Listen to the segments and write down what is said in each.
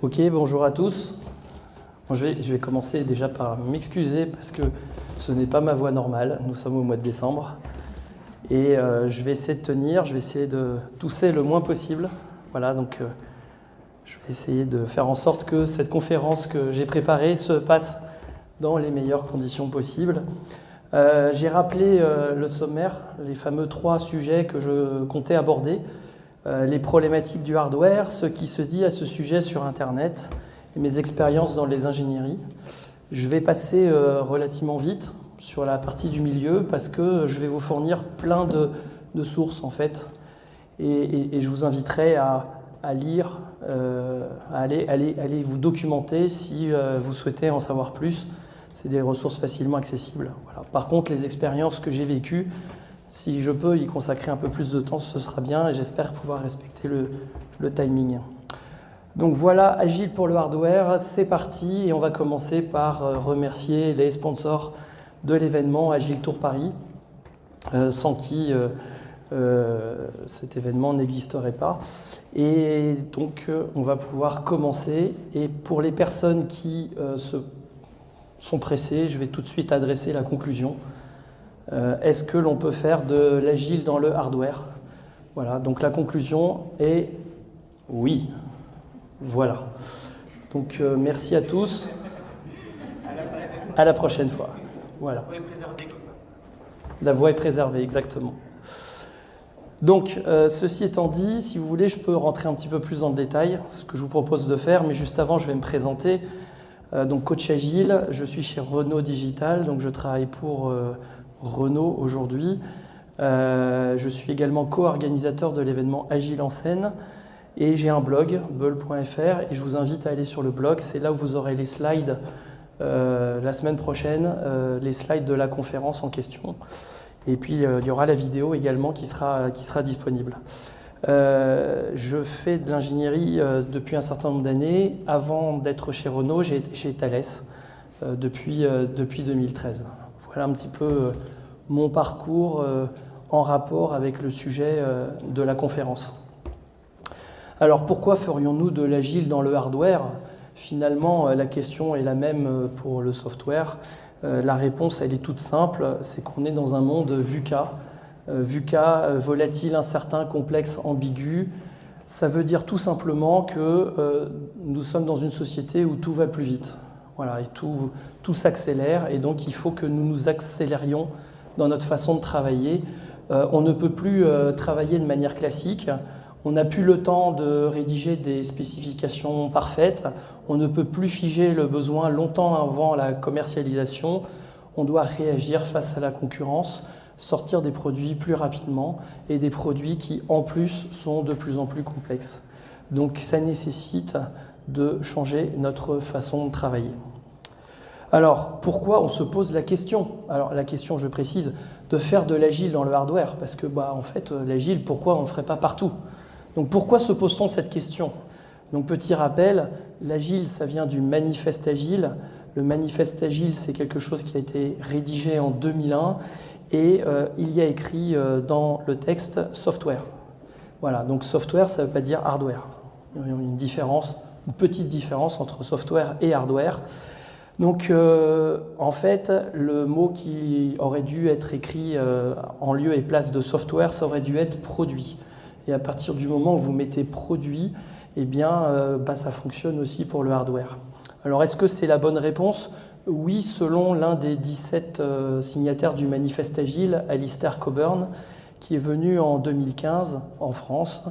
Ok, bonjour à tous. Bon, je vais commencer déjà par m'excuser parce que ce n'est pas ma voix normale. Nous sommes au mois de décembre et je vais essayer de tenir, je vais essayer de tousser le moins possible. Voilà, donc je vais essayer de faire en sorte que cette conférence que j'ai préparée se passe dans les meilleures conditions possibles. J'ai rappelé le sommaire, les fameux 3 sujets que je comptais aborder. Les problématiques du hardware, ce qui se dit à ce sujet sur Internet, et mes expériences dans les ingénieries. Je vais passer relativement vite sur la partie du milieu parce que je vais vous fournir plein de sources en fait. Et je vous inviterai à lire, à aller vous documenter si vous souhaitez en savoir plus. C'est des ressources facilement accessibles. Voilà. Par contre, les expériences que j'ai vécues, si je peux y consacrer un peu plus de temps, ce sera bien et j'espère pouvoir respecter le timing. Donc voilà, Agile pour le hardware, c'est parti et on va commencer par remercier les sponsors de l'événement Agile Tour Paris, sans qui cet événement n'existerait pas. Et donc on va pouvoir commencer et pour les personnes qui sont pressées, je vais tout de suite adresser la conclusion. Est-ce que l'on peut faire de l'agile dans le hardware? Voilà, donc la conclusion est oui. Voilà. Donc merci à tous. À la prochaine fois. Voilà. La voix est préservée, exactement. Donc, ceci étant dit, si vous voulez, je peux rentrer un petit peu plus dans le détail, ce que je vous propose de faire, mais juste avant, je vais me présenter. Donc, coach agile, je suis chez Renault Digital, donc je travaille pour Renault aujourd'hui. Je suis également co-organisateur de l'événement Agile en scène et j'ai un blog, bull.fr, et je vous invite à aller sur le blog. C'est là où vous aurez les slides la semaine prochaine, les slides de la conférence en question. Et puis il y aura la vidéo également qui sera disponible. Je fais de l'ingénierie depuis un certain nombre d'années. Avant d'être chez Renault, j'ai été chez Thales depuis 2013. Voilà un petit peu mon parcours en rapport avec le sujet de la conférence. Alors pourquoi ferions-nous de l'agile dans le hardware? Finalement, la question est la même pour le software. La réponse, elle est toute simple, c'est qu'on est dans un monde VUCA. VUCA, volatile, incertain, complexe, ambigu. Ça veut dire tout simplement que nous sommes dans une société où tout va plus vite. Voilà, et tout s'accélère et donc il faut que nous nous accélérions dans notre façon de travailler. On ne peut plus travailler de manière classique. On n'a plus le temps de rédiger des spécifications parfaites. On ne peut plus figer le besoin longtemps avant la commercialisation. On doit réagir face à la concurrence, sortir des produits plus rapidement et des produits qui, en plus, sont de plus en plus complexes. Donc, ça nécessite de changer notre façon de travailler. Alors, pourquoi on se pose la question? Alors, la question, je précise, de faire de l'agile dans le hardware, parce que, en fait, l'agile, pourquoi on ne le ferait pas partout? Donc pourquoi se pose-t-on cette question? Donc petit rappel, l'agile, ça vient du manifeste agile. Le manifeste agile, c'est quelque chose qui a été rédigé en 2001 et il y a écrit dans le texte software. Voilà, donc software, ça ne veut pas dire hardware. Il y a une petite différence entre software et hardware. Donc en fait, le mot qui aurait dû être écrit en lieu et place de software, ça aurait dû être produit. Et à partir du moment où vous mettez produit, eh bien, ça fonctionne aussi pour le hardware. Alors, est-ce que c'est la bonne réponse? Oui, selon l'un des 17 signataires du manifeste agile, Alistair Coburn, qui est venu en 2015 en France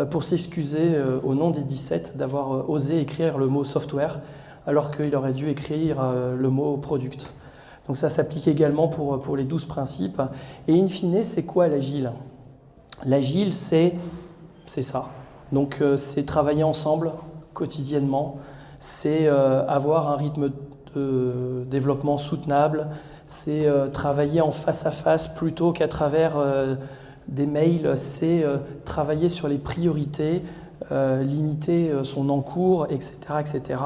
pour s'excuser au nom des 17 d'avoir osé écrire le mot software alors qu'il aurait dû écrire le mot product. Donc ça s'applique également pour les 12 principes. Et in fine, c'est quoi l'agile? L'agile, c'est ça. Donc, c'est travailler ensemble quotidiennement, c'est avoir un rythme de développement soutenable, c'est travailler en face à face plutôt qu'à travers des mails, c'est travailler sur les priorités, limiter son encours, etc., etc.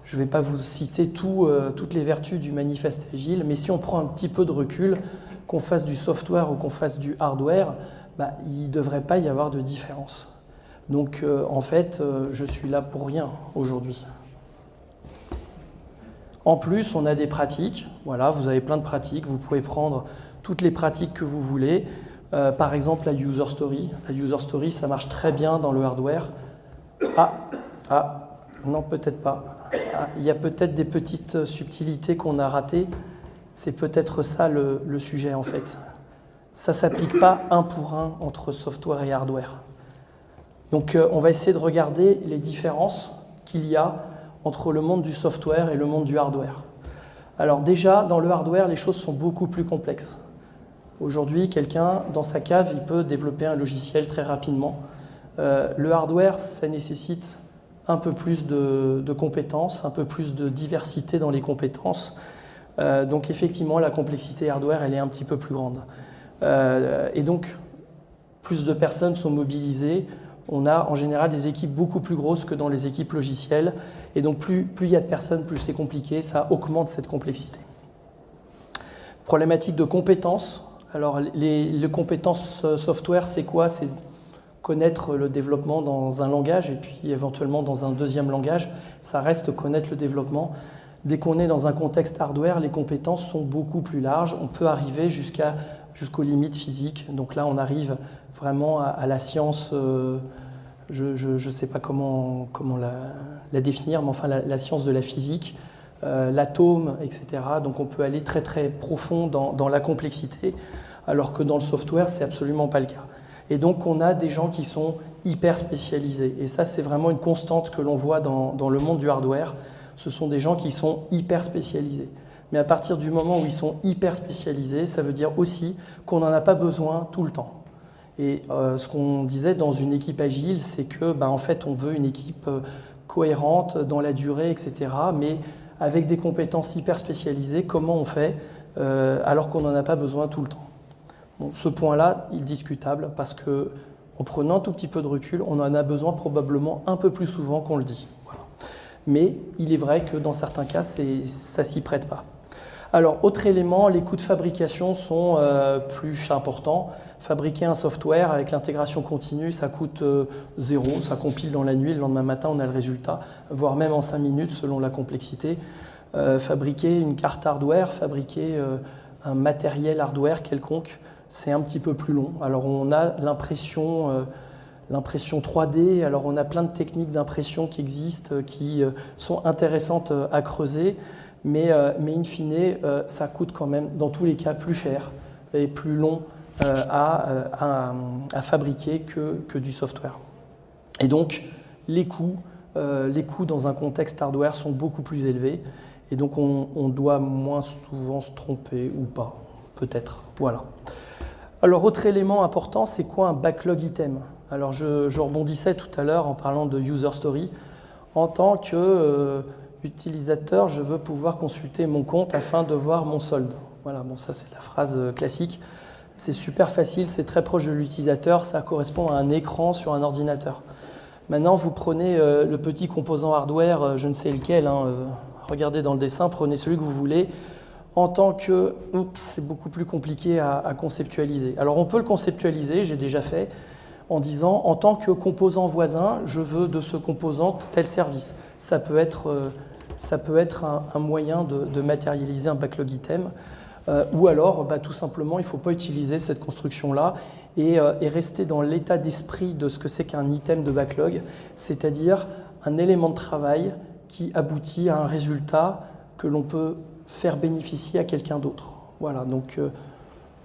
Je ne vais pas vous citer toutes les vertus du manifeste agile, mais si on prend un petit peu de recul, qu'on fasse du software ou qu'on fasse du hardware, il ne devrait pas y avoir de différence. Donc en fait, je suis là pour rien aujourd'hui. En plus, on a des pratiques. Voilà, vous avez plein de pratiques. Vous pouvez prendre toutes les pratiques que vous voulez. Par exemple, la user story. La user story, ça marche très bien dans le hardware. Non, peut-être pas. Il y a peut-être des petites subtilités qu'on a ratées. C'est peut-être ça le sujet, en fait. Ça ne s'applique pas un pour un entre software et hardware. Donc, on va essayer de regarder les différences qu'il y a entre le monde du software et le monde du hardware. Alors déjà, dans le hardware, les choses sont beaucoup plus complexes. Aujourd'hui, quelqu'un, dans sa cave, il peut développer un logiciel très rapidement. Le hardware, ça nécessite un peu plus de compétences, un peu plus de diversité dans les compétences. Donc effectivement, la complexité hardware, elle est un petit peu plus grande. Et donc, plus de personnes sont mobilisées. On a en général des équipes beaucoup plus grosses que dans les équipes logicielles. Et donc, plus il y a de personnes, plus c'est compliqué. Ça augmente cette complexité. Problématique de compétences. Alors, les compétences software, c'est quoi? C'est connaître le développement dans un langage et puis éventuellement dans un deuxième langage. Ça reste connaître le développement. Dès qu'on est dans un contexte hardware, les compétences sont beaucoup plus larges. On peut arriver jusqu'aux limites physiques. Donc là, on arrive vraiment à la science, je ne sais pas comment la définir, mais enfin la science de la physique, l'atome, etc. Donc on peut aller très très profond dans la complexité, alors que dans le software, c'est absolument pas le cas. Et donc on a des gens qui sont hyper spécialisés. Et ça, c'est vraiment une constante que l'on voit dans le monde du hardware. Ce sont des gens qui sont hyper spécialisés. Mais à partir du moment où ils sont hyper spécialisés, ça veut dire aussi qu'on n'en a pas besoin tout le temps. Et ce qu'on disait dans une équipe agile, c'est que en fait, on veut une équipe cohérente dans la durée, etc. Mais avec des compétences hyper spécialisées, comment on fait alors qu'on n'en a pas besoin tout le temps? Bon, ce point-là, il est discutable parce qu'en prenant un tout petit peu de recul, on en a besoin probablement un peu plus souvent qu'on le dit. Voilà. Mais il est vrai que dans certains cas, ça ne s'y prête pas. Alors, autre élément, les coûts de fabrication sont plus importants. Fabriquer un software avec l'intégration continue, ça coûte 0, ça compile dans la nuit, le lendemain matin, on a le résultat, voire même en 5 minutes selon la complexité. Fabriquer une carte hardware, fabriquer un matériel hardware quelconque, c'est un petit peu plus long. Alors, on a l'impression 3D, alors on a plein de techniques d'impression qui existent, qui sont intéressantes à creuser. Mais in fine, ça coûte quand même, dans tous les cas, plus cher et plus long à fabriquer que du software. Et donc, les coûts dans un contexte hardware sont beaucoup plus élevés. Et donc, on doit moins souvent se tromper ou pas, peut-être. Voilà. Alors, autre élément important, c'est quoi un backlog item? Alors, je rebondissais tout à l'heure en parlant de user story. En tant que utilisateur, je veux pouvoir consulter mon compte afin de voir mon solde. Voilà, bon, ça c'est la phrase classique. C'est super facile, c'est très proche de l'utilisateur, ça correspond à un écran sur un ordinateur. Maintenant, vous prenez le petit composant hardware, je ne sais lequel, regardez dans le dessin, prenez celui que vous voulez. En tant que... c'est beaucoup plus compliqué à conceptualiser. Alors on peut le conceptualiser, j'ai déjà fait, en disant en tant que composant voisin, je veux de ce composant tel service. Ça peut être un moyen de matérialiser un backlog item. Ou alors, tout simplement, il ne faut pas utiliser cette construction-là et rester dans l'état d'esprit de ce que c'est qu'un item de backlog, c'est-à-dire un élément de travail qui aboutit à un résultat que l'on peut faire bénéficier à quelqu'un d'autre. Voilà, donc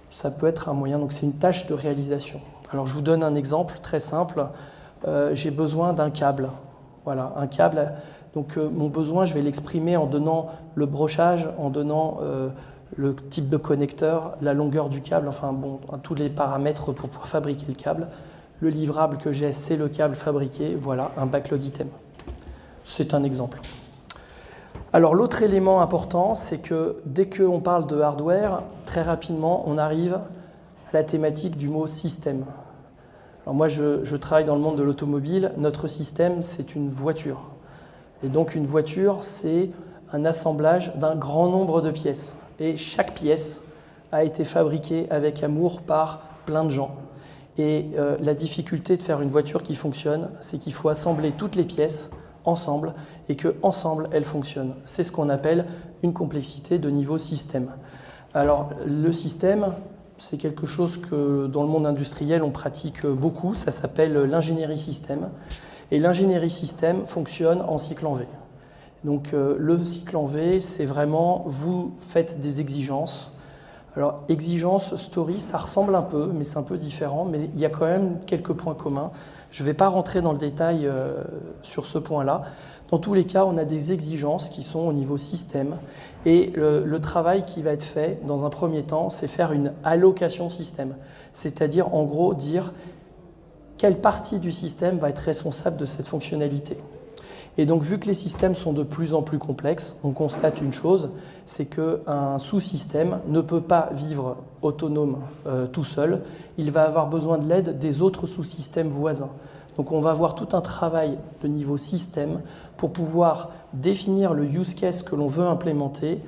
ça peut être un moyen, donc c'est une tâche de réalisation. Alors je vous donne un exemple très simple, j'ai besoin d'un câble. Voilà, un câble. Donc mon besoin, je vais l'exprimer en donnant le brochage, en donnant le type de connecteur, la longueur du câble, enfin bon, tous les paramètres pour pouvoir fabriquer le câble. Le livrable que j'ai, c'est le câble fabriqué. Voilà, un backlog item. C'est un exemple. Alors l'autre élément important, c'est que dès qu'on parle de hardware, très rapidement, on arrive à la thématique du mot système. Alors moi, je travaille dans le monde de l'automobile. Notre système, c'est une voiture. Et donc une voiture, c'est un assemblage d'un grand nombre de pièces. Et chaque pièce a été fabriquée avec amour par plein de gens. Et la difficulté de faire une voiture qui fonctionne, c'est qu'il faut assembler toutes les pièces ensemble et qu'ensemble, elles fonctionnent. C'est ce qu'on appelle une complexité de niveau système. Alors, le système, c'est quelque chose que dans le monde industriel, on pratique beaucoup. Ça s'appelle l'ingénierie système. Et l'ingénierie système fonctionne en cycle en V. Donc, le cycle en V, c'est vraiment, vous faites des exigences. Alors, exigence, story, ça ressemble un peu, mais c'est un peu différent. Mais il y a quand même quelques points communs. Je ne vais pas rentrer dans le détail sur ce point-là. Dans tous les cas, on a des exigences qui sont au niveau système. Et le travail qui va être fait, dans un premier temps, c'est faire une allocation système. C'est-à-dire, en gros, dire quelle partie du système va être responsable de cette fonctionnalité. Et donc, vu que les systèmes sont de plus en plus complexes, on constate une chose, c'est qu'un sous-système ne peut pas vivre autonome tout seul. Il va avoir besoin de l'aide des autres sous-systèmes voisins. Donc, on va avoir tout un travail de niveau système pour pouvoir définir le use case que l'on veut implémenter,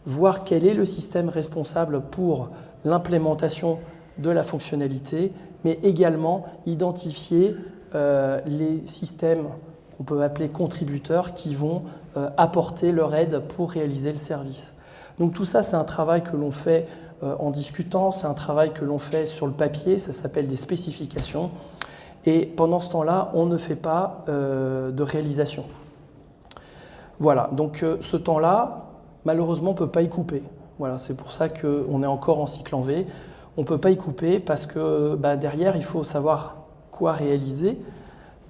voir quel est le système responsable pour l'implémentation de la fonctionnalité, mais également identifier les systèmes qu'on peut appeler contributeurs qui vont apporter leur aide pour réaliser le service. Donc tout ça, c'est un travail que l'on fait en discutant, c'est un travail que l'on fait sur le papier, ça s'appelle des spécifications. Et pendant ce temps-là, on ne fait pas de réalisation. Voilà, donc ce temps-là, malheureusement, on ne peut pas y couper. Voilà, c'est pour ça qu'on est encore en cycle en V. On ne peut pas y couper parce que derrière, il faut savoir quoi réaliser.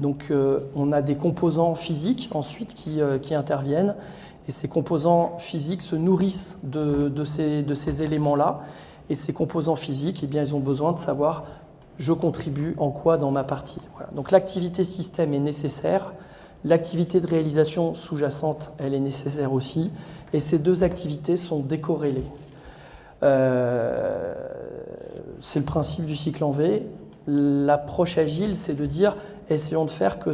Donc on a des composants physiques ensuite qui interviennent et ces composants physiques se nourrissent de ces éléments-là et ces composants physiques, eh bien, ils ont besoin de savoir je contribue en quoi dans ma partie. Voilà. Donc l'activité système est nécessaire, l'activité de réalisation sous-jacente, elle est nécessaire aussi et ces deux activités sont décorrélées. C'est le principe du cycle en V. L'approche agile, c'est de dire essayons de faire que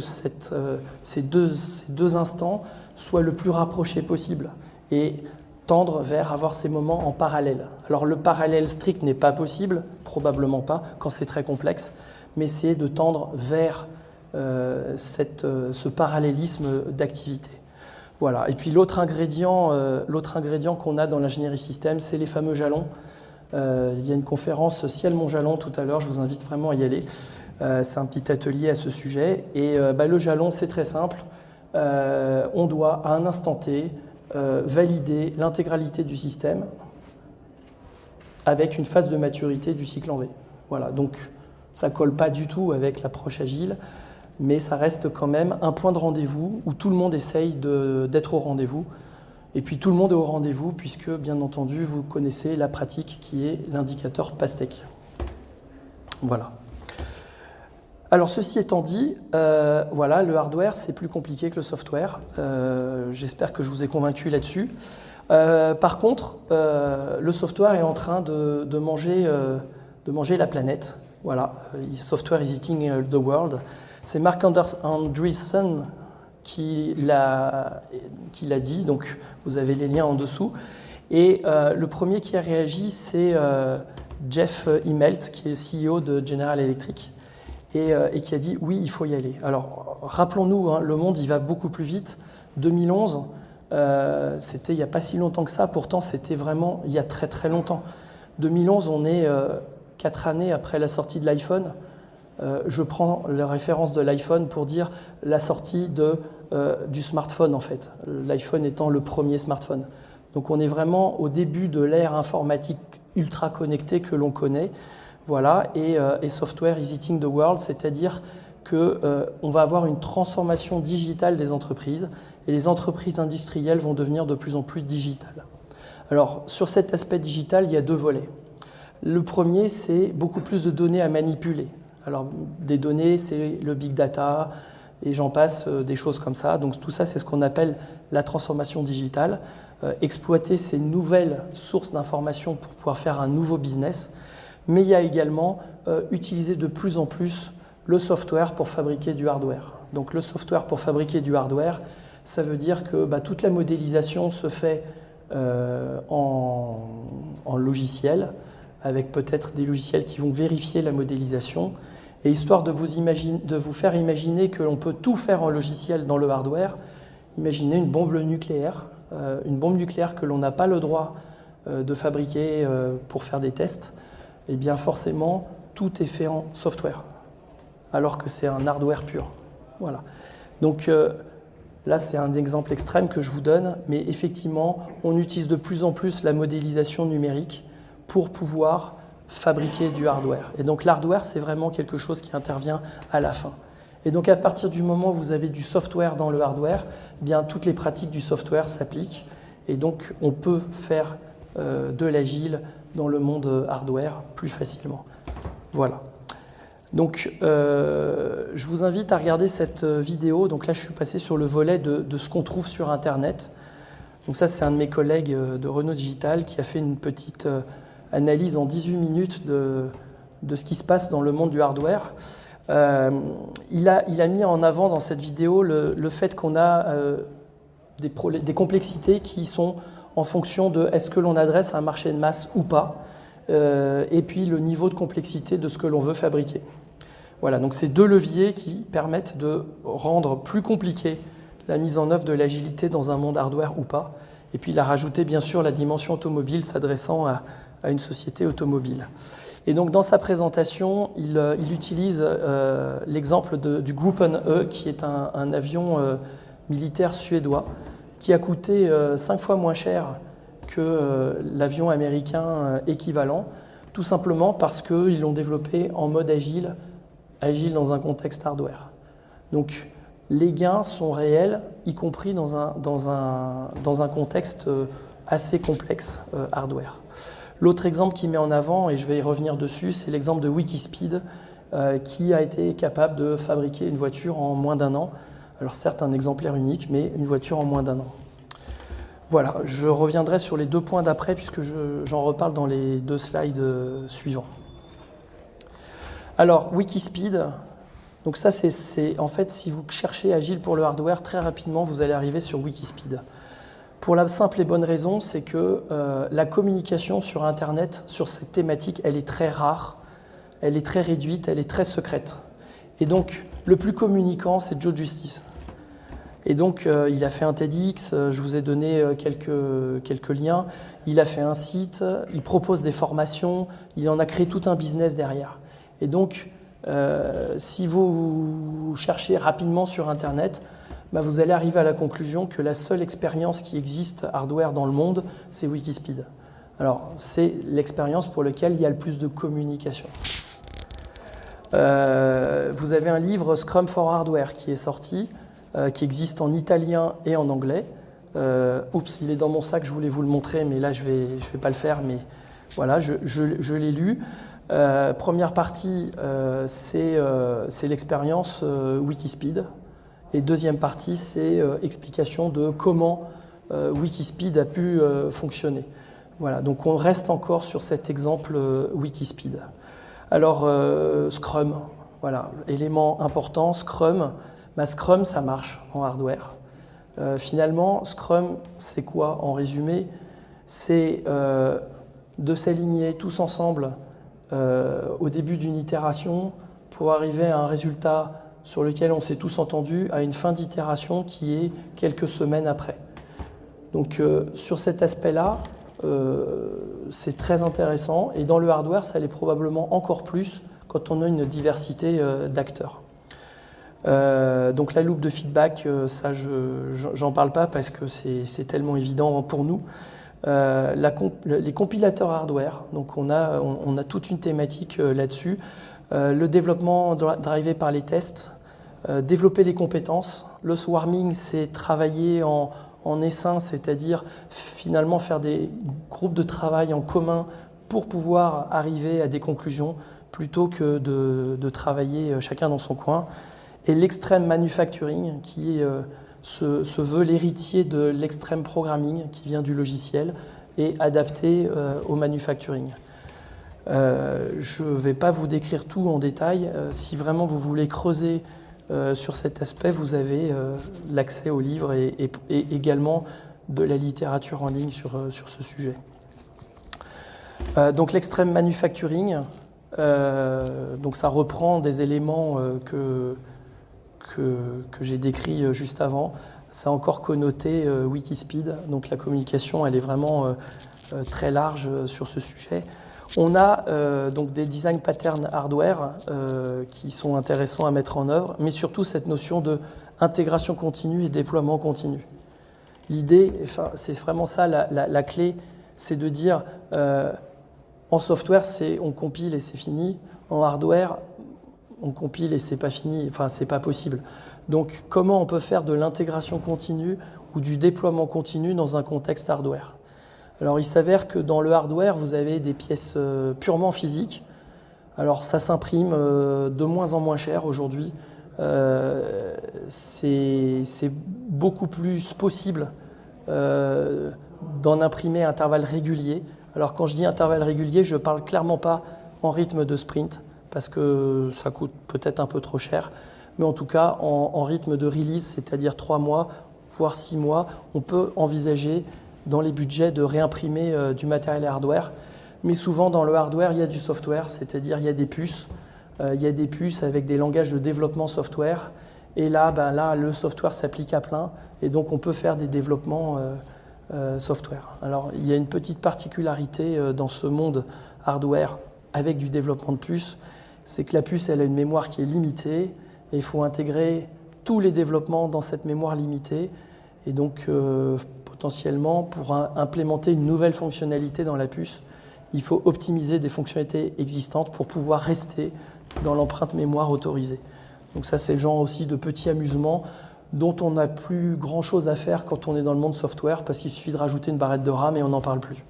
ces deux instants soient le plus rapprochés possible et tendre vers avoir ces moments en parallèle. Alors le parallèle strict n'est pas possible, probablement pas, quand c'est très complexe, mais c'est de tendre vers ce parallélisme d'activité. Voilà. Et puis l'autre ingrédient qu'on a dans l'ingénierie système, c'est les fameux jalons. Il y a une conférence Ciel mon jalon tout à l'heure, je vous invite vraiment à y aller. C'est un petit atelier à ce sujet. Et le jalon, c'est très simple. On doit, à un instant T, valider l'intégralité du système avec une phase de maturité du cycle en V. Voilà, donc ça ne colle pas du tout avec l'approche agile, mais ça reste quand même un point de rendez-vous où tout le monde essaye d'être au rendez-vous. Et puis tout le monde est au rendez-vous puisque, bien entendu, vous connaissez la pratique qui est l'indicateur PASTEC. Voilà. Alors ceci étant dit, voilà, le hardware c'est plus compliqué que le software. J'espère que je vous ai convaincu là-dessus. Par contre, le software est en train de manger la planète. Voilà, software is eating the world. C'est Mark Andreessen qui l'a dit, donc vous avez les liens en dessous. Et le premier qui a réagi, c'est Jeff Immelt, qui est CEO de General Electric. Et qui a dit oui, il faut y aller. Alors, rappelons-nous, le monde il va beaucoup plus vite. 2011, c'était il n'y a pas si longtemps que ça, pourtant c'était vraiment il y a très très longtemps. 2011, on est 4 années après la sortie de l'iPhone. Je prends la référence de l'iPhone pour dire la sortie du smartphone en fait, l'iPhone étant le premier smartphone. Donc on est vraiment au début de l'ère informatique ultra connectée que l'on connaît. Voilà, et software is eating the world, c'est-à-dire qu'on va avoir une transformation digitale des entreprises et les entreprises industrielles vont devenir de plus en plus digitales. Alors, sur cet aspect digital, il y a deux volets. Le premier, c'est beaucoup plus de données à manipuler. Alors, des données, c'est le big data et j'en passe, des choses comme ça. Donc, tout ça, c'est ce qu'on appelle la transformation digitale. Exploiter ces nouvelles sources d'informations pour pouvoir faire un nouveau business. Mais il y a également utiliser de plus en plus le software pour fabriquer du hardware. Donc le software pour fabriquer du hardware, ça veut dire que toute la modélisation se fait en logiciel, avec peut-être des logiciels qui vont vérifier la modélisation. Et histoire de vous faire imaginer que l'on peut tout faire en logiciel dans le hardware, imaginez une bombe nucléaire que l'on n'a pas le droit de fabriquer pour faire des tests. Et bien forcément, tout est fait en software, alors que c'est un hardware pur. Voilà. Donc là, c'est un exemple extrême que je vous donne, mais effectivement, on utilise de plus en plus la modélisation numérique pour pouvoir fabriquer du hardware. Et donc l'hardware, c'est vraiment quelque chose qui intervient à la fin. Et donc à partir du moment où vous avez du software dans le hardware, eh bien toutes les pratiques du software s'appliquent. Et donc on peut faire de l'agile dans le monde hardware plus facilement. Voilà. Donc je vous invite à regarder cette vidéo. Donc là je suis passé sur le volet de ce qu'on trouve sur Internet. Donc ça c'est un de mes collègues de Renault Digital qui a fait une petite analyse en 18 minutes de ce qui se passe dans le monde du hardware. Il a mis en avant dans cette vidéo le fait qu'on a des complexités qui sont en fonction de est-ce que l'on adresse un marché de masse ou pas, et puis le niveau de complexité de ce que l'on veut fabriquer. Voilà, donc c'est deux leviers qui permettent de rendre plus compliqué la mise en œuvre de l'agilité dans un monde hardware ou pas. Et puis il a rajouté bien sûr la dimension automobile s'adressant à une société automobile. Et donc dans sa présentation, il utilise l'exemple du Gripen E, qui est un avion militaire suédois, qui a coûté 5 fois moins cher que l'avion américain équivalent, tout simplement parce qu'ils l'ont développé en mode agile dans un contexte hardware. Donc les gains sont réels, y compris dans un contexte assez complexe hardware. L'autre exemple qu'il met en avant, et je vais y revenir dessus, c'est l'exemple de Wikispeed, qui a été capable de fabriquer une voiture en moins d'1 an. Alors certes, un exemplaire unique, mais une voiture en moins d'1 an. Voilà, je reviendrai sur les 2 points d'après, puisque j'en reparle dans les 2 slides suivants. Alors, Wikispeed, donc ça, c'est en fait, si vous cherchez Agile pour le hardware, très rapidement, vous allez arriver sur Wikispeed. Pour la simple et bonne raison, c'est que la communication sur Internet, sur cette thématique, elle est très rare, elle est très réduite, elle est très secrète. Et donc, le plus communicant, c'est Joe Justice. Et donc, il a fait un TEDx, je vous ai donné quelques liens, il a fait un site, il propose des formations, il en a créé tout un business derrière. Et donc, si vous cherchez rapidement sur Internet, vous allez arriver à la conclusion que la seule expérience qui existe hardware dans le monde, c'est Wikispeed. Alors, c'est l'expérience pour laquelle il y a le plus de communication. Vous avez un livre, Scrum for Hardware, qui est sorti, qui existe en italien et en anglais. Oups, il est dans mon sac, je voulais vous le montrer, mais là, je vais pas le faire, mais voilà, je l'ai lu. Première partie, c'est l'expérience Wikispeed. Et deuxième partie, c'est explication de comment Wikispeed a pu fonctionner. Voilà, donc on reste encore sur cet exemple Wikispeed. Alors, Scrum, voilà, élément important, Scrum. Scrum, ça marche en hardware. Finalement, Scrum, c'est quoi en résumé? C'est de s'aligner tous ensemble au début d'une itération pour arriver à un résultat sur lequel on s'est tous entendus, à une fin d'itération qui est quelques semaines après. Donc sur cet aspect-là, c'est très intéressant, et dans le hardware, ça l'est probablement encore plus quand on a une diversité d'acteurs. Donc la loupe de feedback, ça j'en parle pas parce que c'est tellement évident pour nous. Les compilateurs hardware, donc on a toute une thématique là-dessus. Le développement drivé par les tests, développer les compétences. Le swarming, c'est travailler en essaim, c'est-à-dire finalement faire des groupes de travail en commun pour pouvoir arriver à des conclusions plutôt que de travailler chacun dans son coin. Et l'extreme manufacturing, qui se veut l'héritier de l'extreme programming, qui vient du logiciel, et adapté au manufacturing. Je ne vais pas vous décrire tout en détail. Si vraiment vous voulez creuser sur cet aspect, vous avez l'accès aux livres et également de la littérature en ligne sur ce sujet. Donc l'extreme manufacturing, Donc ça reprend des éléments que j'ai décrits juste avant. Ça a encore connoté Wikispeed, donc la communication elle est vraiment très large sur ce sujet. On a donc des design patterns hardware qui sont intéressants à mettre en œuvre, mais surtout cette notion de intégration continue et déploiement continu. L'idée, enfin, c'est vraiment ça la clé, c'est de dire en software, on compile et c'est fini. En hardware, on compile et c'est pas fini, enfin c'est pas possible. Donc comment on peut faire de l'intégration continue ou du déploiement continu dans un contexte hardware? Alors il s'avère que dans le hardware, vous avez des pièces purement physiques. Alors ça s'imprime de moins en moins cher aujourd'hui. C'est beaucoup plus possible d'en imprimer à intervalles réguliers. Alors quand je dis intervalles réguliers, je ne parle clairement pas en rythme de sprint, parce que ça coûte peut-être un peu trop cher, mais en tout cas en rythme de release, c'est-à-dire 3 mois, voire 6 mois, on peut envisager dans les budgets de réimprimer du matériel hardware. Mais souvent dans le hardware, il y a du software, c'est-à-dire il y a des puces. Il y a des puces avec des langages de développement software. Et là, le software s'applique à plein. Et donc, on peut faire des développements software. Alors, il y a une petite particularité dans ce monde hardware avec du développement de puces. C'est que la puce, elle a une mémoire qui est limitée. Et il faut intégrer tous les développements dans cette mémoire limitée. Et donc, potentiellement, pour implémenter une nouvelle fonctionnalité dans la puce, il faut optimiser des fonctionnalités existantes pour pouvoir rester dans l'empreinte mémoire autorisée. Donc ça, c'est le genre aussi de petits amusements dont on n'a plus grand-chose à faire quand on est dans le monde software, parce qu'il suffit de rajouter une barrette de RAM et on n'en parle plus.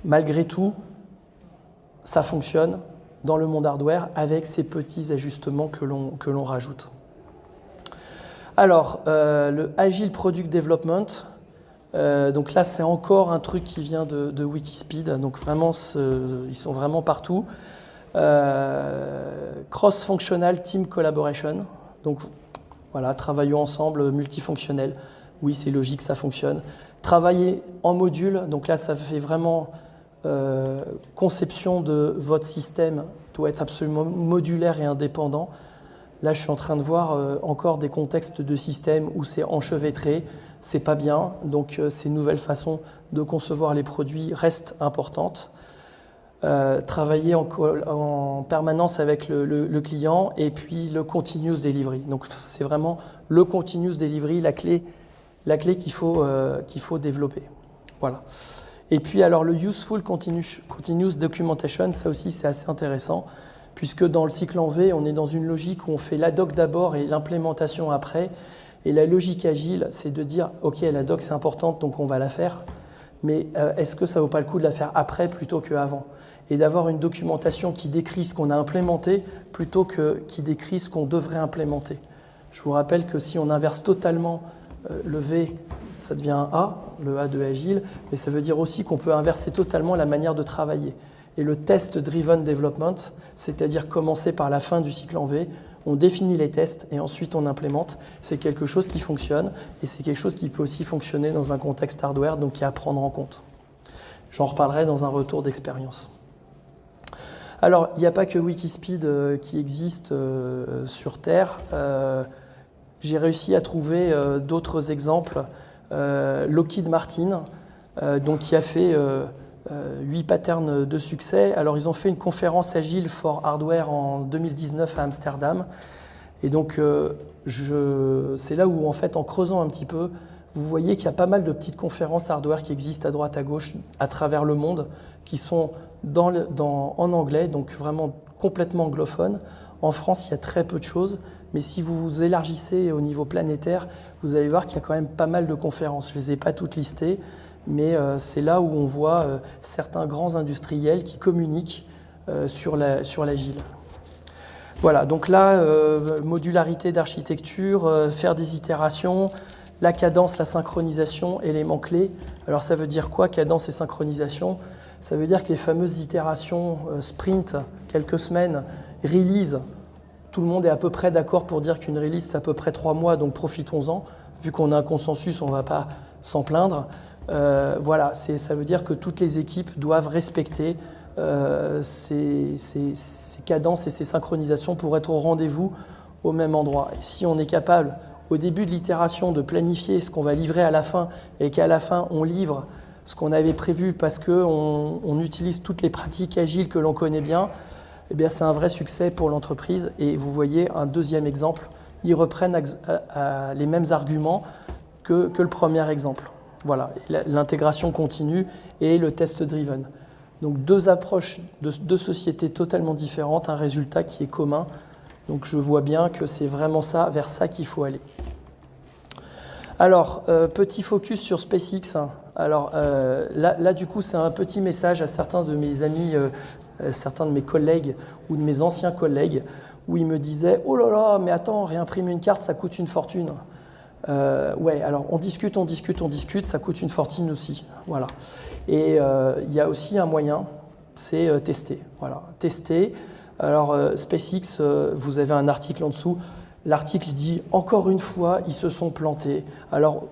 Malgré tout, ça fonctionne dans le monde hardware avec ces petits ajustements que l'on rajoute. Alors, le Agile Product Development, donc là, c'est encore un truc qui vient de Wikispeed, donc vraiment, ils sont vraiment partout. Cross-functional team collaboration, donc voilà, travaillons ensemble, multifonctionnel. Oui, c'est logique, ça fonctionne. Travailler en module, donc là, ça fait vraiment conception de votre système doit être absolument modulaire et indépendant. Là, je suis en train de voir encore des contextes de système où c'est enchevêtré, c'est pas bien, donc ces nouvelles façons de concevoir les produits restent importantes. Travailler en permanence avec le client et puis le continuous delivery. Donc c'est vraiment le continuous delivery, la clé qu'il faut développer. Voilà. Et puis alors le useful continuous documentation, ça aussi c'est assez intéressant, puisque dans le cycle en V, on est dans une logique où on fait la doc d'abord et l'implémentation après. Et la logique agile, c'est de dire ok, la doc c'est importante, donc on va la faire, mais est-ce que ça vaut pas le coup de la faire après plutôt qu'avant? Et d'avoir une documentation qui décrit ce qu'on a implémenté plutôt que qui décrit ce qu'on devrait implémenter. Je vous rappelle que si on inverse totalement le V, ça devient un A, le A de Agile, mais ça veut dire aussi qu'on peut inverser totalement la manière de travailler. Et le test-driven development, c'est-à-dire commencer par la fin du cycle en V, on définit les tests et ensuite on implémente, c'est quelque chose qui fonctionne et c'est quelque chose qui peut aussi fonctionner dans un contexte hardware, donc qui est à prendre en compte. J'en reparlerai dans un retour d'expérience. Alors, il n'y a pas que Wikispeed qui existe sur Terre. J'ai réussi à trouver d'autres exemples. Lockheed Martin, donc, qui a fait 8 patterns de succès. Alors, ils ont fait une conférence Agile for Hardware en 2019 à Amsterdam. Et donc, c'est là où, en fait, en creusant un petit peu, vous voyez qu'il y a pas mal de petites conférences hardware qui existent à droite, à gauche, à travers le monde, qui sont en anglais, donc vraiment complètement anglophone. En France, il y a très peu de choses, mais si vous vous élargissez au niveau planétaire, vous allez voir qu'il y a quand même pas mal de conférences. Je ne les ai pas toutes listées, mais c'est là où on voit certains grands industriels qui communiquent sur l'agile. Voilà, donc là, modularité d'architecture, faire des itérations, la cadence, la synchronisation, éléments clés. Alors ça veut dire quoi, cadence et synchronisation? Ça veut dire que les fameuses itérations sprint, quelques semaines, release, tout le monde est à peu près d'accord pour dire qu'une release, c'est à peu près 3 mois, donc profitons-en. Vu qu'on a un consensus, on ne va pas s'en plaindre. Voilà, ça veut dire que toutes les équipes doivent respecter ces cadences et ces synchronisations pour être au rendez-vous au même endroit. Et si on est capable, au début de l'itération, de planifier ce qu'on va livrer à la fin et qu'à la fin, on livre ce qu'on avait prévu parce qu'on utilise toutes les pratiques agiles que l'on connaît bien, eh bien, c'est un vrai succès pour l'entreprise. Et vous voyez un deuxième exemple, ils reprennent les mêmes arguments que le premier exemple. Voilà, l'intégration continue et le test driven. Donc deux approches de deux sociétés totalement différentes, un résultat qui est commun. Donc je vois bien que c'est vraiment ça, vers ça qu'il faut aller. Alors, petit focus sur SpaceX. Alors là, du coup, c'est un petit message à certains de mes amis, certains de mes collègues ou de mes anciens collègues, où ils me disaient « Oh là là, mais attends, réimprimer une carte, ça coûte une fortune. » Ouais, alors on discute, ça coûte une fortune aussi. Voilà. Et il y a aussi un moyen, c'est tester. Voilà, tester. Alors SpaceX, vous avez un article en dessous. L'article dit encore une fois, ils se sont plantés. Alors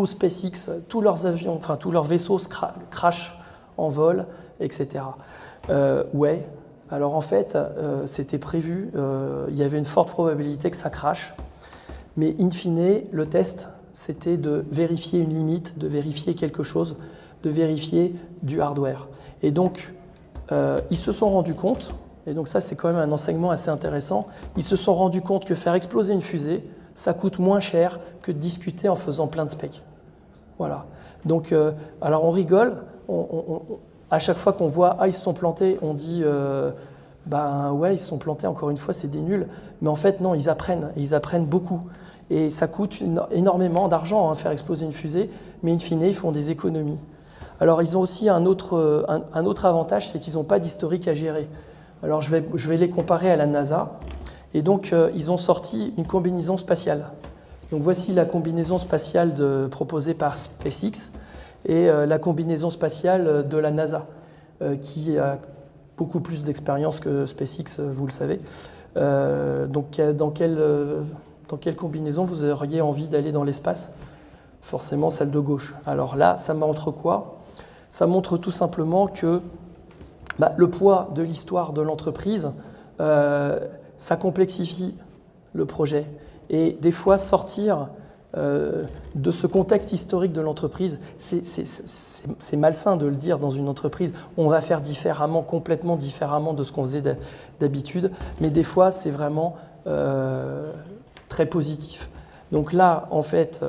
SpaceX, tous leurs avions, enfin tous leurs vaisseaux crashent en vol, etc. Ouais. Alors en fait, c'était prévu. Il y avait une forte probabilité que ça crache. Mais in fine, le test, c'était de vérifier une limite, de vérifier quelque chose, de vérifier du hardware. Et donc, ils se sont rendus compte, et donc ça c'est quand même un enseignement assez intéressant, ils se sont rendus compte que faire exploser une fusée, ça coûte moins cher que de discuter en faisant plein de specs. Voilà. Donc, alors on rigole, à chaque fois qu'on voit « Ah, ils se sont plantés », on dit ben ouais, ils se sont plantés, encore une fois, c'est des nuls. Mais en fait, non, ils apprennent beaucoup. Et ça coûte énormément d'argent faire exploser une fusée, mais in fine, ils font des économies. Alors, ils ont aussi un autre avantage, c'est qu'ils n'ont pas d'historique à gérer. Alors, je vais les comparer à la NASA. Et donc, ils ont sorti une combinaison spatiale. Donc, voici la combinaison spatiale proposée par SpaceX et la combinaison spatiale de la NASA, qui a beaucoup plus d'expérience que SpaceX, vous le savez. Donc, dans quelle combinaison vous auriez envie d'aller dans l'espace? Forcément, celle de gauche. Alors là, ça montre quoi? Ça montre tout simplement que le poids de l'histoire de l'entreprise, ça complexifie le projet. Et des fois, sortir de ce contexte historique de l'entreprise, c'est malsain de le dire dans une entreprise. On va faire différemment, complètement différemment de ce qu'on faisait d'habitude. Mais des fois, c'est vraiment très positif. Donc là, en fait,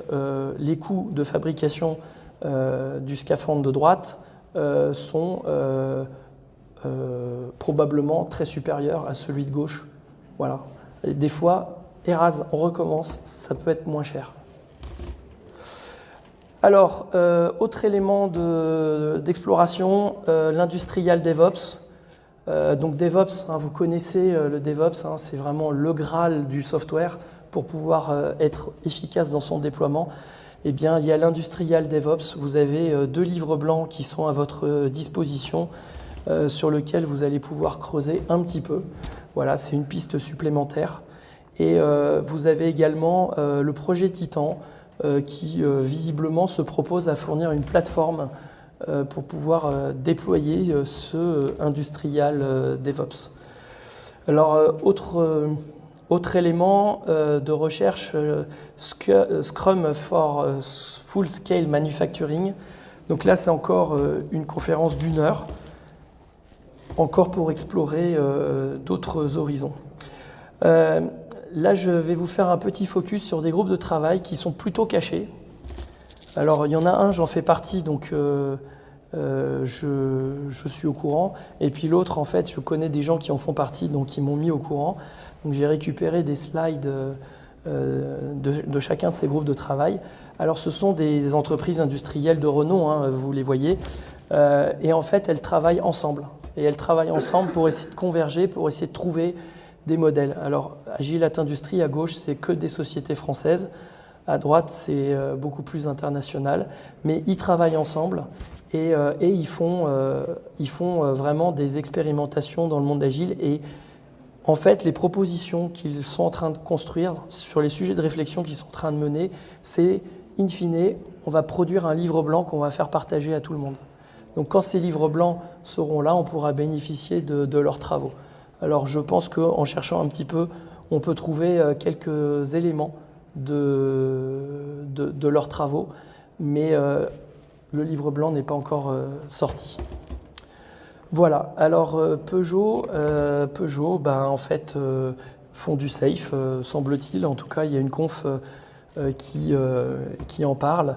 les coûts de fabrication du scaphandre de droite sont probablement très supérieurs à celui de gauche. Voilà. Et des fois, Eras, on recommence, ça peut être moins cher. Alors, autre élément d'exploration, l'industrial DevOps. Donc DevOps, vous connaissez le DevOps, c'est vraiment le Graal du software pour pouvoir être efficace dans son déploiement. Eh bien, il y a l'industrial DevOps. Vous avez 2 livres blancs qui sont à votre disposition, sur lesquels vous allez pouvoir creuser un petit peu. Voilà, c'est une piste supplémentaire. Et vous avez également le projet Titan, qui visiblement se propose à fournir une plateforme pour pouvoir déployer ce industrial DevOps. Alors, autre élément de recherche, Scrum for Full Scale Manufacturing. Donc là, c'est encore une conférence d'1 heure, encore pour explorer d'autres horizons. Là, je vais vous faire un petit focus sur des groupes de travail qui sont plutôt cachés. Alors, il y en a un, j'en fais partie, donc je suis au courant. Et puis l'autre, en fait, je connais des gens qui en font partie, donc ils m'ont mis au courant. Donc, j'ai récupéré des slides de chacun de ces groupes de travail. Alors, ce sont des entreprises industrielles de renom, vous les voyez. Et en fait, elles travaillent ensemble. Et elles travaillent ensemble pour essayer de converger, pour essayer de trouver des modèles. Alors, Agile at Industrie, à gauche, c'est que des sociétés françaises. À droite, c'est beaucoup plus international. Mais ils travaillent ensemble et ils font vraiment des expérimentations dans le monde agile. Et en fait, les propositions qu'ils sont en train de construire sur les sujets de réflexion qu'ils sont en train de mener, c'est, in fine, on va produire un livre blanc qu'on va faire partager à tout le monde. Donc quand ces livres blancs seront là, on pourra bénéficier de leurs travaux. Alors je pense qu'en cherchant un petit peu, on peut trouver quelques éléments de leurs travaux, mais le livre blanc n'est pas encore sorti. Voilà, alors Peugeot, en fait, font du safe, semble-t-il. En tout cas, il y a une conf qui en parle.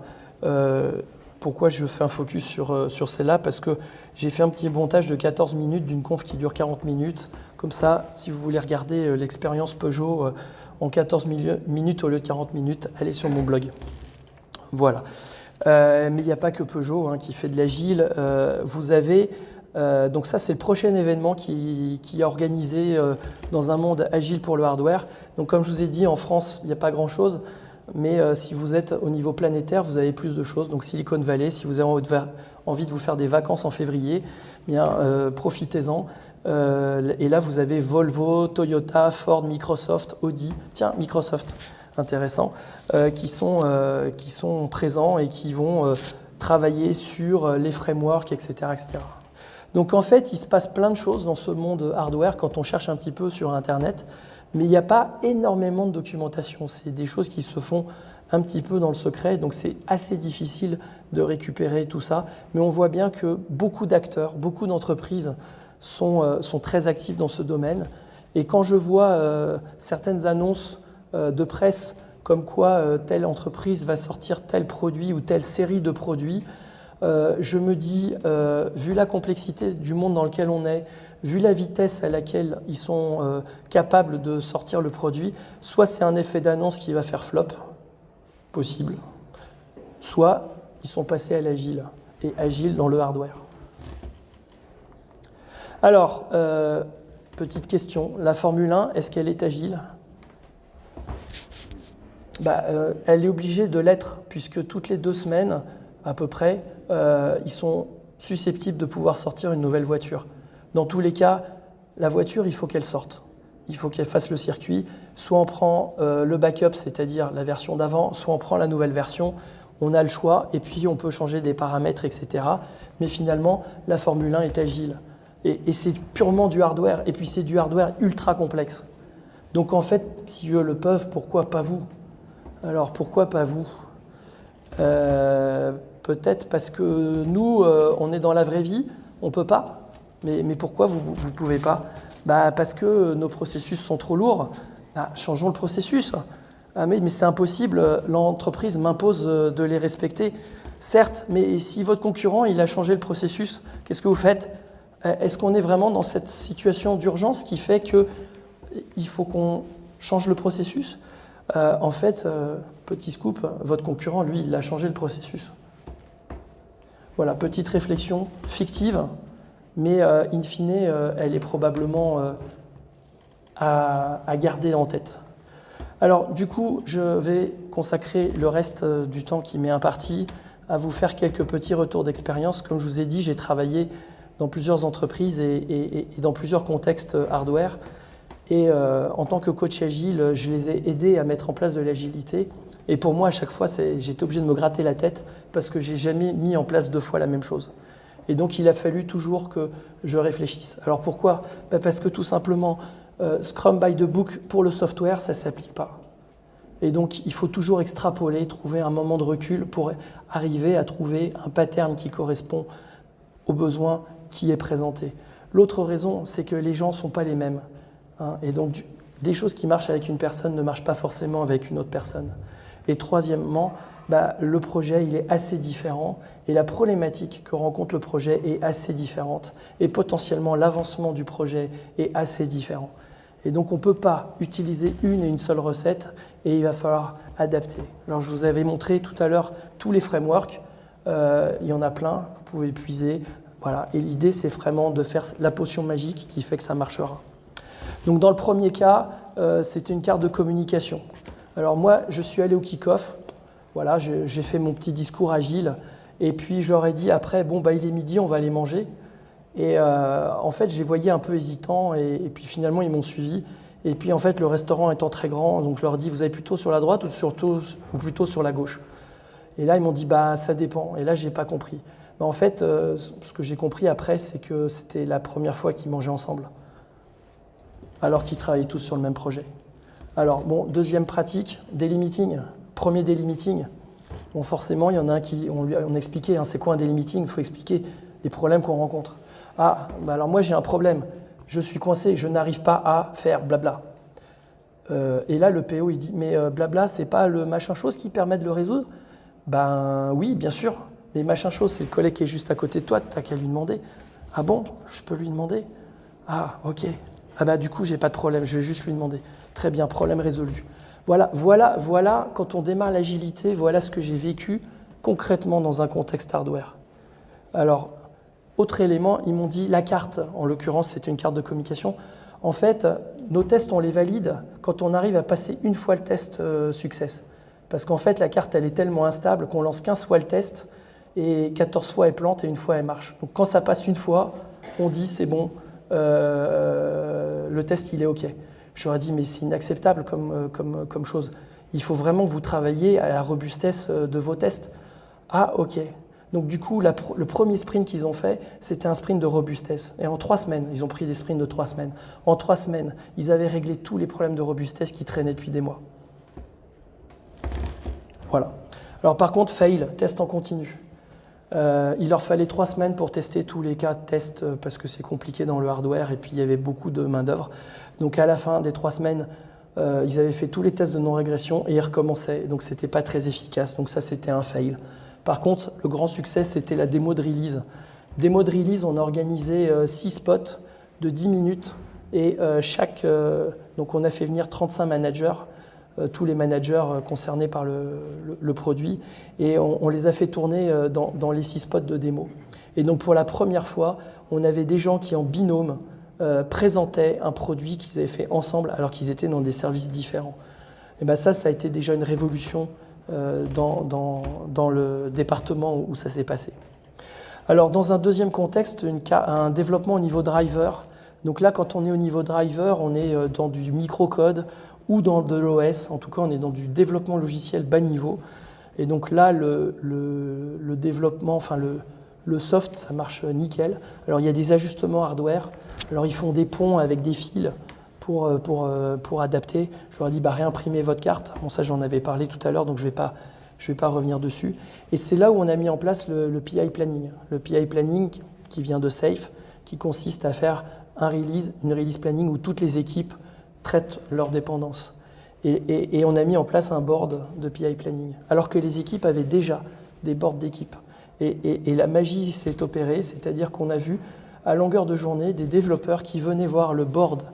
Pourquoi je fais un focus sur celle-là? Parce que j'ai fait un petit montage de 14 minutes d'une conf qui dure 40 minutes. Comme ça, si vous voulez regarder l'expérience Peugeot en 14 minutes au lieu de 40 minutes, allez sur mon blog. Voilà. Mais il n'y a pas que Peugeot qui fait de l'agile. Vous avez... donc ça, c'est le prochain événement qui est organisé dans un monde agile pour le hardware. Donc comme je vous ai dit, en France, il n'y a pas grand-chose. Mais si vous êtes au niveau planétaire, vous avez plus de choses. Donc Silicon Valley, si vous avez envie de vous faire des vacances en février, bien profitez-en. Et là, vous avez Volvo, Toyota, Ford, Microsoft, Audi. Tiens, Microsoft, intéressant, qui sont présents et qui vont travailler sur les frameworks, etc., etc. Donc en fait, il se passe plein de choses dans ce monde hardware quand on cherche un petit peu sur Internet. Mais il n'y a pas énormément de documentation. C'est des choses qui se font un petit peu dans le secret. Donc c'est assez difficile de récupérer tout ça. Mais on voit bien que beaucoup d'acteurs, beaucoup d'entreprises sont très actifs dans ce domaine. Et quand je vois certaines annonces de presse comme quoi telle entreprise va sortir tel produit ou telle série de produits, je me dis, vu la complexité du monde dans lequel on est, vu la vitesse à laquelle ils sont capables de sortir le produit, soit c'est un effet d'annonce qui va faire flop, possible, soit ils sont passés à l'agile, et agile dans le hardware. Alors, petite question, la Formule 1, est-ce qu'elle est agile ? Elle est obligée de l'être, puisque toutes les 2 semaines, à peu près, ils sont susceptibles de pouvoir sortir une nouvelle voiture. Dans tous les cas, la voiture, il faut qu'elle sorte. Il faut qu'elle fasse le circuit. Soit on prend le backup, c'est-à-dire la version d'avant, soit on prend la nouvelle version. On a le choix et puis on peut changer des paramètres, etc. Mais finalement, la Formule 1 est agile. Et c'est purement du hardware. Et puis c'est du hardware ultra complexe. Donc en fait, si eux le peuvent, pourquoi pas vous ? Alors pourquoi pas vous ? Peut-être parce que nous, on est dans la vraie vie, on ne peut pas. Mais pourquoi vous ne pouvez pas ? Parce que nos processus sont trop lourds. Changeons le processus. Mais c'est impossible, l'entreprise m'impose de les respecter. Certes, mais si votre concurrent il a changé le processus, qu'est-ce que vous faites ? Est-ce qu'on est vraiment dans cette situation d'urgence qui fait qu'il faut qu'on change le processus ? En fait, petit scoop, votre concurrent, lui, il a changé le processus. Voilà, petite réflexion fictive. Mais in fine, elle est probablement à garder en tête. Alors du coup, je vais consacrer le reste du temps qui m'est imparti à vous faire quelques petits retours d'expérience. Comme je vous ai dit, j'ai travaillé dans plusieurs entreprises et dans plusieurs contextes hardware. Et en tant que coach agile, je les ai aidés à mettre en place de l'agilité. Et pour moi, à chaque fois, j'étais obligé de me gratter la tête parce que j'ai jamais mis en place 2 fois la même chose. Et donc, il a fallu toujours que je réfléchisse. Alors pourquoi ? Parce que tout simplement, Scrum by the Book pour le software, ça ne s'applique pas. Et donc, il faut toujours extrapoler, trouver un moment de recul pour arriver à trouver un pattern qui correspond aux besoins qui est présenté. L'autre raison, c'est que les gens ne sont pas les mêmes. Et donc, des choses qui marchent avec une personne ne marchent pas forcément avec une autre personne. Et troisièmement, le projet il est assez différent et la problématique que rencontre le projet est assez différente et potentiellement l'avancement du projet est assez différent. Et donc on ne peut pas utiliser une et une seule recette et il va falloir adapter. Alors je vous avais montré tout à l'heure tous les frameworks, il y en a plein, vous pouvez puiser. Voilà. Et l'idée c'est vraiment de faire la potion magique qui fait que ça marchera. Donc dans le premier cas, c'était une carte de communication. Alors moi je suis allé au kick-off. Voilà, j'ai fait mon petit discours agile et puis je leur ai dit après, il est midi, on va aller manger. Et en fait, je les voyais un peu hésitants et puis finalement, ils m'ont suivi. Et puis en fait, le restaurant étant très grand, donc je leur ai dit, vous allez plutôt sur la droite ou plutôt sur la gauche ? Et là, ils m'ont dit, ça dépend. Et là, je n'ai pas compris. En fait, ce que j'ai compris après, c'est que c'était la première fois qu'ils mangeaient ensemble, alors qu'ils travaillaient tous sur le même projet. Alors, bon, deuxième pratique, daily meeting. Premier daily meeting. Bon, forcément, il y en a un qui, on expliquait, c'est quoi un daily meeting? Il faut expliquer les problèmes qu'on rencontre. Ah, bah alors moi j'ai un problème, je suis coincé, je n'arrive pas à faire blabla. Et là, le PO, il dit, mais blabla, c'est pas le machin chose qui permet de le résoudre? Ben oui, bien sûr, mais machin chose, c'est le collègue qui est juste à côté de toi, t'as qu'à lui demander. Ah bon, je peux lui demander? Ah, ok. Ah bah du coup, j'ai pas de problème, je vais juste lui demander. Très bien, problème résolu. Voilà, quand on démarre l'agilité, voilà ce que j'ai vécu concrètement dans un contexte hardware. Alors, autre élément, ils m'ont dit la carte, en l'occurrence, c'était une carte de communication. En fait, nos tests, on les valide quand on arrive à passer une fois le test success. Parce qu'en fait, la carte, elle est tellement instable qu'on lance 15 fois le test et 14 fois elle plante et une fois elle marche. Donc quand ça passe une fois, on dit c'est bon, le test, il est OK. Je leur ai dit, mais c'est inacceptable comme chose. Il faut vraiment que vous travailliez à la robustesse de vos tests. Ah, OK. Donc du coup, le premier sprint qu'ils ont fait, c'était un sprint de robustesse. Et en 3 semaines, ils ont pris des sprints de 3 semaines. En 3 semaines, ils avaient réglé tous les problèmes de robustesse qui traînaient depuis des mois. Voilà. Alors par contre, fail, test en continu. Il leur fallait 3 semaines pour tester tous les cas de test parce que c'est compliqué dans le hardware et puis il y avait beaucoup de main-d'œuvre. Donc à la fin des 3 semaines, ils avaient fait tous les tests de non-régression et ils recommençaient. Donc c'était pas très efficace. Donc ça, c'était un fail. Par contre, le grand succès, c'était la démo de release. Démo de release, on a organisé 6 spots de 10 minutes et donc on a fait venir 35 managers, tous les managers concernés par le produit, et on les a fait tourner dans les 6 spots de démo. Et donc pour la première fois, on avait des gens qui en binôme présentaient un produit qu'ils avaient fait ensemble alors qu'ils étaient dans des services différents. Et bien ça a été déjà une révolution dans le département où ça s'est passé. Alors dans un deuxième contexte, un développement au niveau driver. Donc là, quand on est au niveau driver, on est dans du microcode ou dans de l'OS. En tout cas, on est dans du développement logiciel bas niveau. Et donc là, le développement, enfin le soft, ça marche nickel. Alors il y a des ajustements hardware. Alors ils font des ponts avec des fils pour adapter. Je leur ai dit, réimprimez votre carte. Bon, ça, j'en avais parlé tout à l'heure, donc je vais pas revenir dessus. Et c'est là où on a mis en place le PI planning. Le PI planning qui vient de Safe, qui consiste à faire une release planning où toutes les équipes traitent leurs dépendances. Et on a mis en place un board de PI planning, alors que les équipes avaient déjà des boards d'équipes. Et la magie s'est opérée, c'est-à-dire qu'on a vu à longueur de journée des développeurs qui venaient voir le board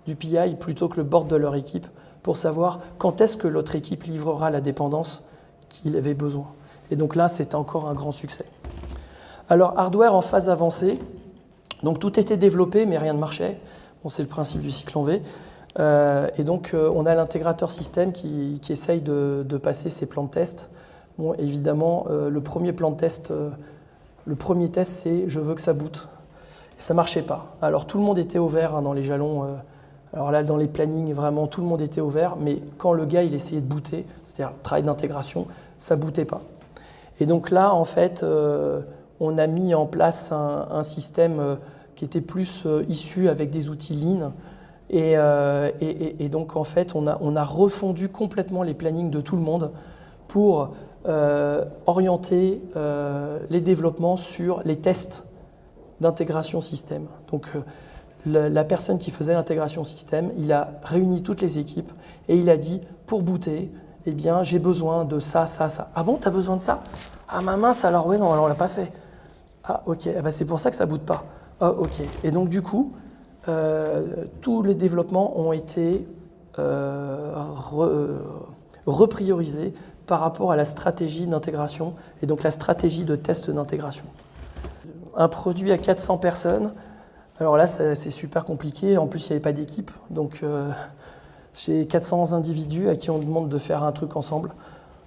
du PI plutôt que le board de leur équipe pour savoir quand est-ce que l'autre équipe livrera la dépendance qu'il avait besoin. Et donc là, c'était encore un grand succès. Alors, hardware en phase avancée. Donc, tout était développé, mais rien ne marchait. Bon, c'est le principe du cycle en V. Et donc, on a l'intégrateur système qui essaye de passer ses plans de test. Bon, évidemment, le premier plan de test, le premier test, c'est « je veux que ça boot ». Et ça ne marchait pas. Alors, tout le monde était au vert dans les jalons. Alors là, dans les plannings, vraiment, tout le monde était au vert. Mais quand le gars, il essayait de booter, c'est-à-dire le travail d'intégration, ça ne bootait pas. Et donc là, en fait, on a mis en place un système qui était plus issu avec des outils Lean. Et donc, en fait, on a refondu complètement les plannings de tout le monde pour orienter les développements sur les tests d'intégration système. Donc, la personne qui faisait l'intégration système, il a réuni toutes les équipes et il a dit, pour booter, eh bien, j'ai besoin de ça, ça, ça. Ah bon, tu as besoin de ça? Ah ma mince, alors oui, non, alors on l'a pas fait. Ah ok, c'est pour ça que ça ne boote pas. Ah ok. Et donc du coup, tous les développements ont été repriorisés par rapport à la stratégie d'intégration et donc la stratégie de test d'intégration. Un produit à 400 personnes, alors là c'est super compliqué, en plus il n'y avait pas d'équipe, donc j'ai 400 individus à qui on demande de faire un truc ensemble,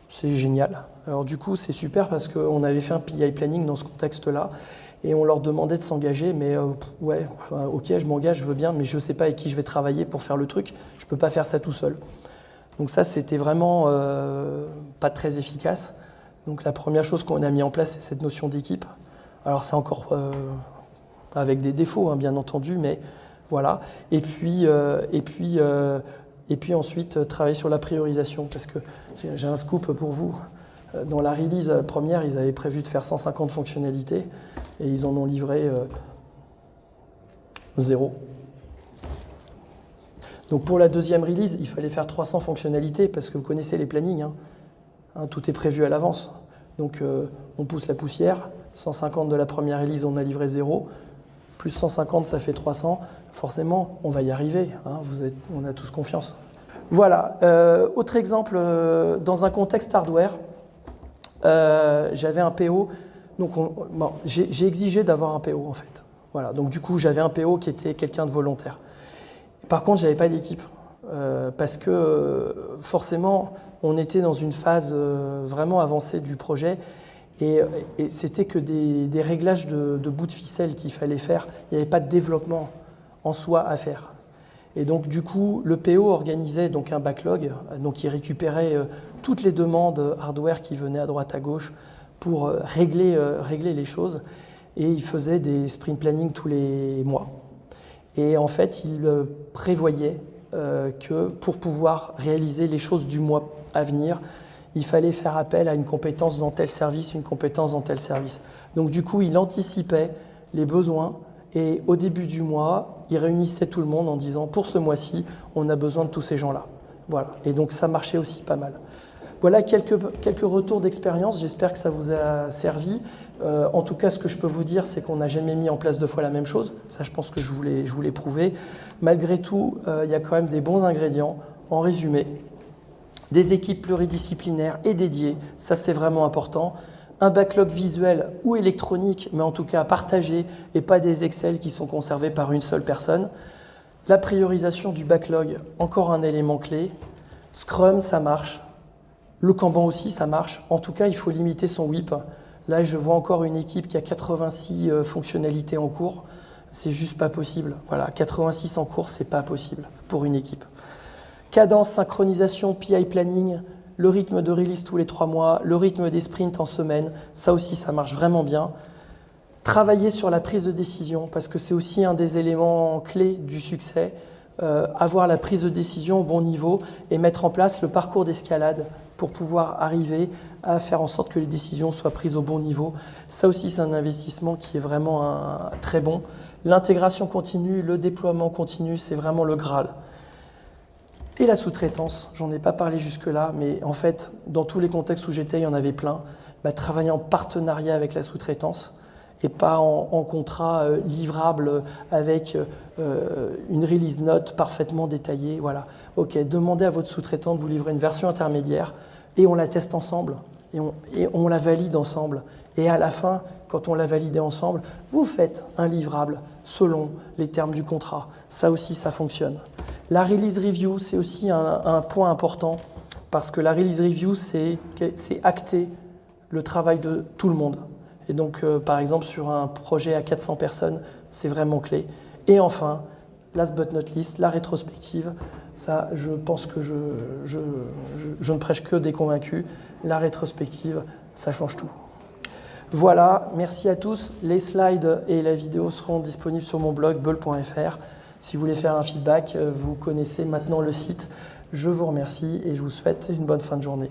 c'est génial. Alors du coup c'est super parce qu'on avait fait un PI planning dans ce contexte-là et on leur demandait de s'engager, mais ouais, enfin, ok je m'engage, je veux bien, mais je ne sais pas avec qui je vais travailler pour faire le truc, je ne peux pas faire ça tout seul. Donc ça c'était vraiment pas très efficace. Donc la première chose qu'on a mis en place c'est cette notion d'équipe. Alors c'est encore avec des défauts, hein, bien entendu, mais voilà. Et puis ensuite, travailler sur la priorisation, parce que j'ai un scoop pour vous. Dans la release première, ils avaient prévu de faire 150 fonctionnalités, et ils en ont livré 0. Donc pour la deuxième release, il fallait faire 300 fonctionnalités, parce que vous connaissez les plannings, hein, tout est prévu à l'avance. Donc on pousse la poussière, 150 de la première release, on a livré 0, plus 150, ça fait 300. Forcément, on va y arriver, hein, on a tous confiance. Voilà, autre exemple, dans un contexte hardware, j'avais un PO, donc j'ai exigé d'avoir un PO en fait. Voilà, donc du coup, j'avais un PO qui était quelqu'un de volontaire. Par contre, je n'avais pas d'équipe, parce que forcément, on était dans une phase vraiment avancée du projet, et c'était que des réglages de bouts de ficelle qu'il fallait faire. Il n'y avait pas de développement en soi à faire. Et donc du coup, le PO organisait donc un backlog, donc il récupérait toutes les demandes hardware qui venaient à droite à gauche pour régler les choses, et il faisait des sprint planning tous les mois. Et en fait, il prévoyait que pour pouvoir réaliser les choses du mois à venir, il fallait faire appel à une compétence dans tel service, une compétence dans tel service. Donc du coup, il anticipait les besoins, et au début du mois, il réunissait tout le monde en disant « pour ce mois-ci, on a besoin de tous ces gens-là ». Voilà. Et donc ça marchait aussi pas mal. Voilà quelques retours d'expérience, j'espère que ça vous a servi. En tout cas, ce que je peux vous dire, c'est qu'on n'a jamais mis en place 2 fois la même chose. Ça, je pense que je vous l'ai prouvé. Malgré tout, il y a quand même des bons ingrédients. En résumé, des équipes pluridisciplinaires et dédiées, ça c'est vraiment important. Un backlog visuel ou électronique, mais en tout cas partagé, et pas des Excel qui sont conservés par une seule personne. La priorisation du backlog, encore un élément clé. Scrum, ça marche. Le Kanban aussi, ça marche. En tout cas, il faut limiter son WIP. Là, je vois encore une équipe qui a 86 fonctionnalités en cours. C'est juste pas possible. Voilà, 86 en cours, c'est pas possible pour une équipe. Cadence, synchronisation, PI planning, le rythme de release tous les 3 mois, le rythme des sprints en semaine, ça aussi, ça marche vraiment bien. Travailler sur la prise de décision, parce que c'est aussi un des éléments clés du succès. Avoir la prise de décision au bon niveau et mettre en place le parcours d'escalade pour pouvoir arriver à faire en sorte que les décisions soient prises au bon niveau. Ça aussi, c'est un investissement qui est vraiment très bon. L'intégration continue, le déploiement continu, c'est vraiment le Graal. Et la sous-traitance, j'en ai pas parlé jusque-là, mais en fait, dans tous les contextes où j'étais, il y en avait plein. Travailler en partenariat avec la sous-traitance et pas en contrat livrable avec une release note parfaitement détaillée. Voilà. Ok, demandez à votre sous-traitant de vous livrer une version intermédiaire et on la teste ensemble et on la valide ensemble. Et à la fin, quand on l'a validé ensemble, vous faites un livrable selon les termes du contrat. Ça aussi, ça fonctionne. La release review, c'est aussi un point important parce que la release review, c'est acter le travail de tout le monde. Et donc, par exemple, sur un projet à 400 personnes, c'est vraiment clé. Et enfin, last but not least, la rétrospective. Ça, je pense que je ne prêche que des convaincus. La rétrospective, ça change tout. Voilà, merci à tous. Les slides et la vidéo seront disponibles sur mon blog bull.fr. Si vous voulez faire un feedback, vous connaissez maintenant le site. Je vous remercie et je vous souhaite une bonne fin de journée.